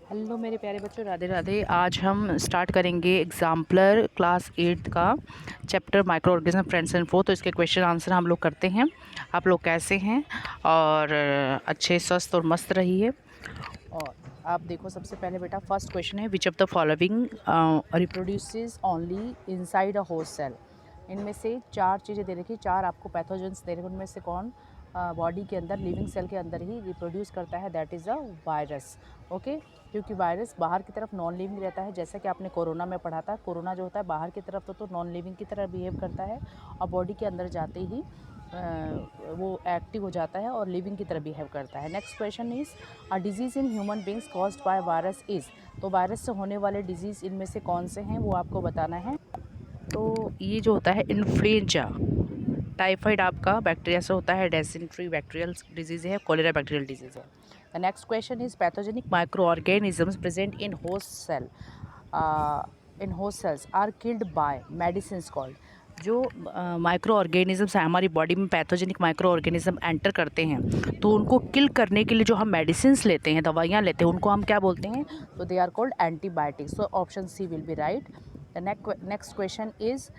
Hello मेरे प्यारे बच्चों, राधे राधे। आज हम स्टार्ट करेंगे एग्जाम्पलर क्लास 8 का chapter micro organism friends and foe. तो इसके क्वेश्चन आंसर हम लोग करते हैं। आप लोग कैसे हैं और अच्छे स्वस्थ और मस्त रहिए। और आप देखो, सबसे पहले बेटा फर्स्ट क्वेश्चन है, which of the following reproduces only inside a host cell. इनमें से चार चीज़ें दे रखी, चार आपको पैथोजेंस दे रखे, उनमें से कौन बॉडी के अंदर लिविंग सेल के अंदर ही रिप्रोड्यूस करता है? That is a virus. Okay, क्योंकि वायरस बाहर की तरफ नॉन लिविंग रहता है, जैसा कि आपने कोरोना में पढ़ा था। कोरोना जो होता है बाहर की तरफ तो नॉन लिविंग की तरह बिहेव करता है, और बॉडी के अंदर जाते ही वो एक्टिव हो जाता है और लिविंग की तरह बिहेव करता है। Next question is a disease in human beings caused by virus is. तो वायरस से होने वाले डिजीज़ इनमें से कौन से हैं वो आपको बताना है। तो ये जो होता है इन्फ्लुएंजा, टाइफाइड आपका बैक्टीरिया से होता है, डेसिंट्री बैक्टीरियल डिजीज़ है, कोलेरा बैक्टीरियल डिजीज़ है। The next question is pathogenic micro organisms present in host cell in host cells are killed by medicine called. जो माइक्रो ऑर्गेनिजम्स हैं हमारी बॉडी में, पैथोजेनिक माइक्रो ऑर्गेनिज्म एंटर करते हैं तो उनको किल करने के लिए जो हम मेडिसिन लेते हैं, दवाइयाँ लेते हैं, उनको हम क्या बोलते हैं? तो they are called antibiotics. So option C will be right. The next question is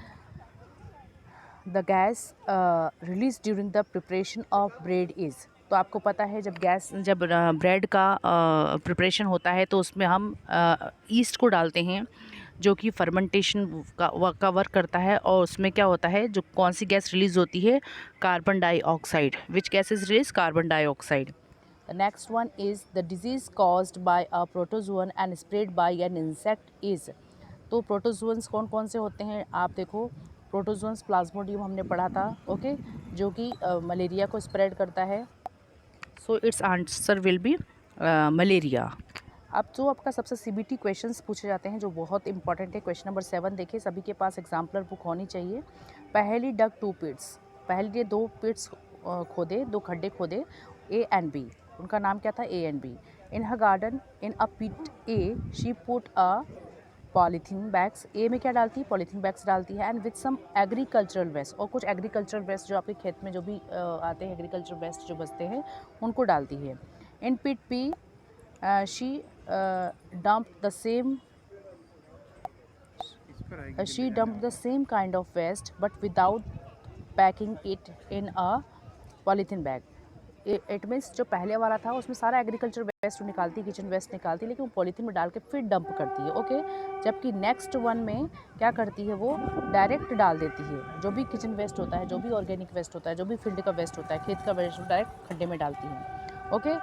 the gas release during the preparation of bread is. तो आपको पता है जब ब्रेड का प्रिपरेशन होता है तो उसमें हम ईस्ट को डालते हैं, जो कि फर्मेंटेशन का वर्क करता है। और उसमें क्या होता है, जो कौन सी गैस रिलीज़ होती है? Carbon dioxide. Which gas is release? Carbon dioxide. The next one is the disease caused by a protozoan and spread by an insect is. तो प्रोटोजोअन्स कौन कौन से होते हैं? आप देखो, प्रोटोजोअन्स प्लाज्मोडियम हमने पढ़ा था, ओके, जो कि मलेरिया को स्प्रेड करता है। So it's answer will be malaria. अब जो आपका सबसे सीबीटी क्वेश्चंस पूछे जाते हैं जो बहुत इंपॉर्टेंट है, क्वेश्चन नंबर 7 देखिए, सभी के पास एग्जाम्पलर बुक होनी चाहिए। पहली डग 2 पिट्स, पहले 2 पिट्स खोदे, 2 खड्डे खोदे, ए एंड बी। उनका नाम क्या था? A and B. In her garden in a pit A she put a polythene bags. A में क्या डालती है? पॉलीथीन बैग्स डालती है। And with some agricultural waste, और कुछ एग्रीकल्चरल वेस्ट जो आपके खेत में जो भी आते हैं, एग्रीकल्चरल वेस्ट जो बचते हैं उनको डालती है। In pit B she dump the same kind of waste but without packing it in a polythene bag. It means जो पहले वाला था उसमें सारा एग्रीकल्चर वेस्ट निकालती, किचन वेस्ट निकालती, लेकिन वो पॉलीथीन में डाल के फिर डंप करती है, ओके। जबकि नेक्स्ट वन में क्या करती है, वो डायरेक्ट डाल देती है। जो भी किचन वेस्ट होता है, जो भी ऑर्गेनिक वेस्ट होता है, जो भी फील्ड का वेस्ट होता है, खेत का वेस्ट, डायरेक्ट खड्डे में डालती है, ओके।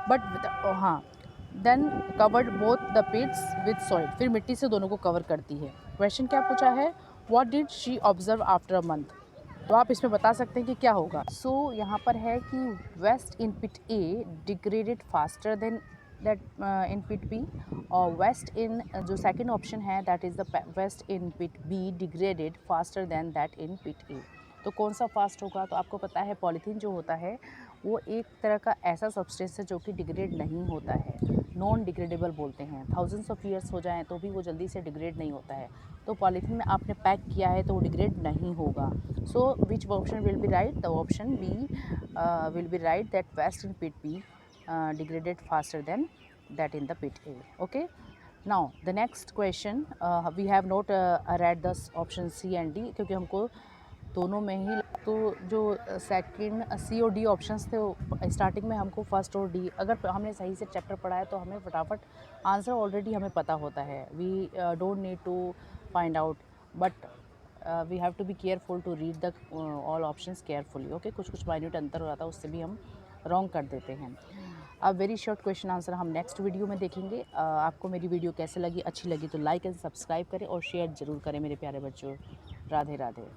बट हाँ, then covered both the pits with soil, फिर मिट्टी से दोनों को कवर करती है। क्वेश्चन क्या पूछा है? What did she observe after a month. तो आप इसमें बता सकते हैं कि क्या होगा। सो यहाँ पर है कि waste in pit A degraded faster than that in pit B, और वेस्ट इन जो सेकंड ऑप्शन है that is the waste in pit B degraded faster than that in pit A. तो कौन सा फास्ट होगा? तो आपको पता है पॉलीथीन जो होता है वो एक तरह का ऐसा सब्सटेंस है जो कि डिग्रेड नहीं होता है, नॉन डिग्रेडेबल बोलते हैं। थाउजेंड्स ऑफ ईयर्स हो जाएं तो भी वो जल्दी से डिग्रेड नहीं होता है। तो पॉलीथीन में आपने पैक किया है तो वो डिग्रेड नहीं होगा। So which option will be right? The option B will be right, that waste in pit B degraded faster than that in the pit A, okay. Now the next question, we have not read the option C and D, क्योंकि हमको दोनों में ही, तो जो second सी और D options थे starting में, हमको फर्स्ट और डी, अगर हमने सही से चैप्टर पढ़ा है तो हमें फटाफट आंसर ऑलरेडी हमें पता होता है। We don't need to find out, but we have to be careful to read the all options carefully, okay. कुछ कुछ माइन्यूट अंतर हो जाता है, उससे भी हम रॉन्ग कर देते हैं। अब वेरी शॉर्ट क्वेश्चन आंसर हम नेक्स्ट वीडियो में देखेंगे। आपको मेरी वीडियो कैसे लगी? अच्छी लगी तो लाइक एंड सब्सक्राइब करें और शेयर ज़रूर करें मेरे प्यारे बच्चों। राधे राधे।